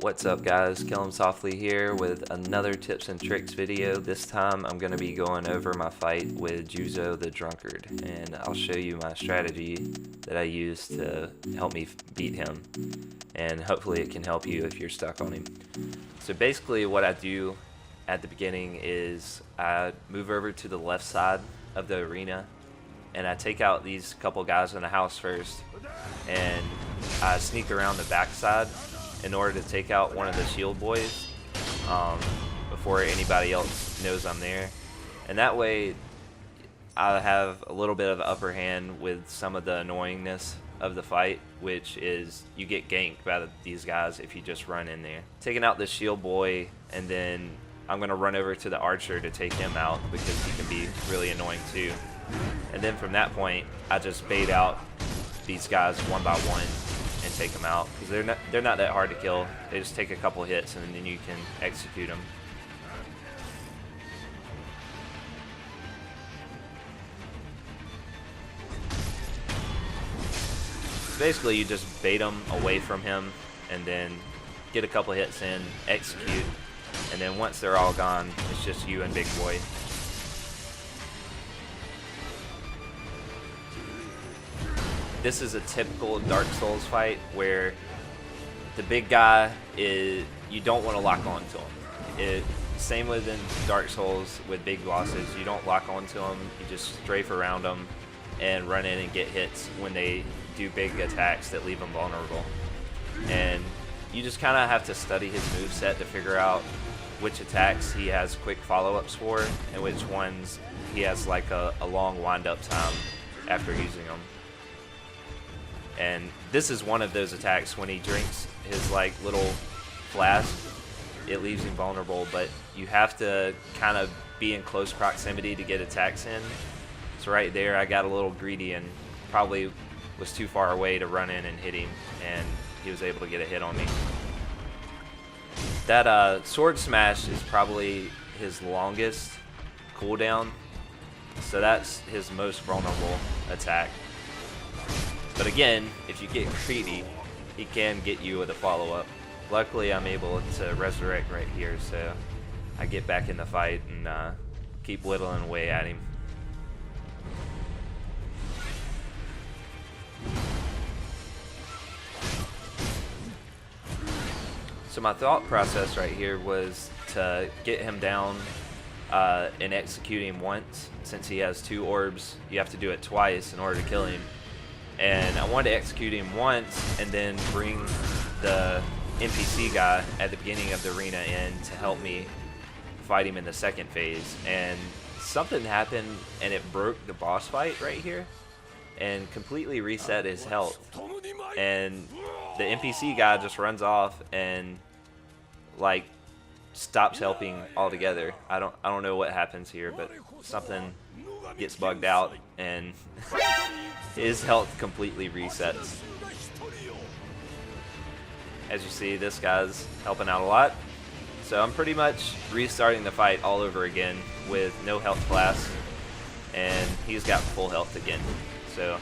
What's up guys, Kill 'em Softly here with another tips and tricks video. This time I'm going to be going over my fight with Juzou the Drunkard, and I'll show you my strategy that I use to help me beat him, and hopefully it can help you if you're stuck on him. So basically what I do at the beginning is I move over to the left side of the arena and I take out these couple guys in the house first, and I sneak around the back side in order to take out one of the shield boys before anybody else knows I'm there. And that way I have a little bit of upper hand with some of the annoyingness of the fight, which is you get ganked by these guys if you just run in there. Taking out the shield boy, and then I'm going to run over to the archer to take him out because he can be really annoying too. And then from that point I just bait out these guys one by one and take them out, because they're not that hard to kill. They just take a couple hits and then you can execute them. Basically you just bait them away from him and then get a couple hits in, execute, and then once they're all gone it's just you and Big Boy. This is a typical Dark Souls fight where the big guy is, you don't want to lock on to him. Same with in Dark Souls with big bosses, you don't lock on to them, you just strafe around them and run in and get hits when they do big attacks that leave them vulnerable. And you just kind of have to study his moveset to figure out which attacks he has quick follow-ups for and which ones he has like a long wind-up time after using them. And this is one of those attacks. When he drinks his like little flask, it leaves him vulnerable, but you have to kind of be in close proximity to get attacks in. So right there I got a little greedy and probably was too far away to run in and hit him, and he was able to get a hit on me. That sword smash is probably his longest cooldown, so that's his most vulnerable attack. But again, if you get greedy, he can get you with a follow-up. Luckily, I'm able to resurrect right here, so I get back in the fight and keep whittling away at him. So my thought process right here was to get him down and execute him once. Since he has 2 orbs, you have to do it twice in order to kill him. And I wanted to execute him once and then bring the NPC guy at the beginning of the arena in to help me fight him in the second phase. And something happened and it broke the boss fight right here and completely reset his health. And the NPC guy just runs off and like stops helping altogether. I don't know what happens here, but something gets bugged out and his health completely resets. As you see, this guy's helping out a lot, so I'm pretty much restarting the fight all over again with no health class, and he's got full health again. So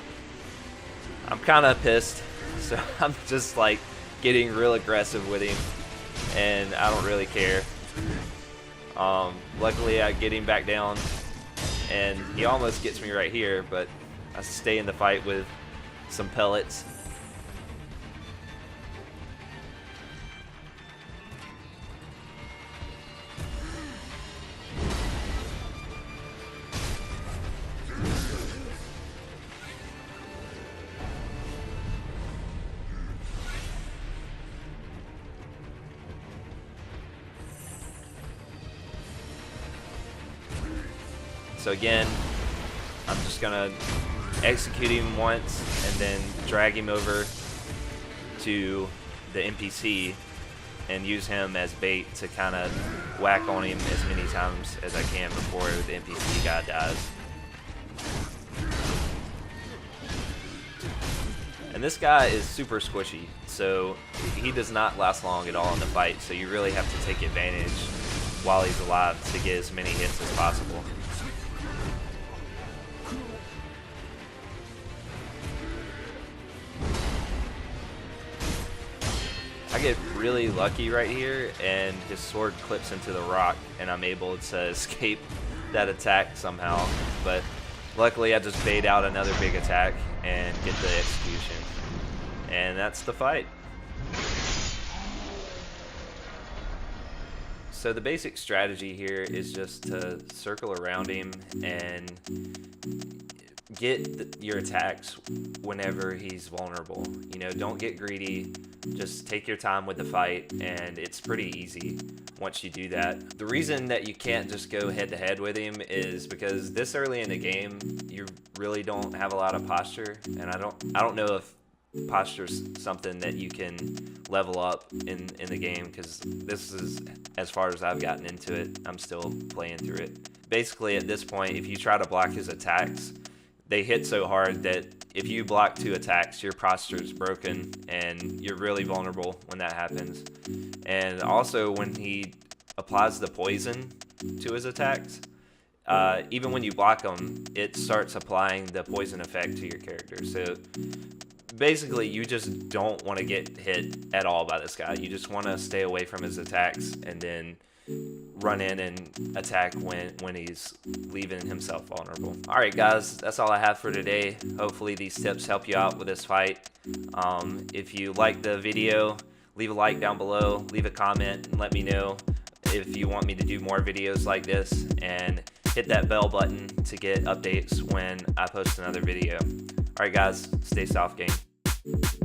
I'm kind of pissed, so I'm just like getting real aggressive with him, and I don't really care. Luckily I get him back down and he almost gets me right here, but I stay in the fight with some pellets. So again, I'm just gonna execute him once and then drag him over to the NPC and use him as bait to kind of whack on him as many times as I can before the NPC guy dies. And this guy is super squishy, so he does not last long at all in the fight, so you really have to take advantage while he's alive to get as many hits as possible. I get really lucky right here, and his sword clips into the rock, and I'm able to escape that attack somehow. But luckily, I just bait out another big attack and get the execution. And that's the fight. So the basic strategy here is just to circle around him and get your attacks whenever he's vulnerable. You know, don't get greedy. Just take your time with the fight, and it's pretty easy once you do that. The reason that you can't just go head to head with him is because this early in the game, you really don't have a lot of posture, and I don't know if posture's something that you can level up in the game, because this is as far as I've gotten into it. I'm still playing through it. Basically, at this point, if you try to block his attacks, they hit so hard that if you block 2 attacks, your posture's broken, and you're really vulnerable when that happens. And also, when he applies the poison to his attacks, even when you block them, it starts applying the poison effect to your character. So basically, you just don't want to get hit at all by this guy. You just want to stay away from his attacks and then run in and attack when he's leaving himself vulnerable. Alright guys, that's all I have for today. Hopefully these tips help you out with this fight. If you like the video, leave a like down below, leave a comment, and let me know if you want me to do more videos like this, and hit that bell button to get updates when I post another video. Alright guys, stay soft game.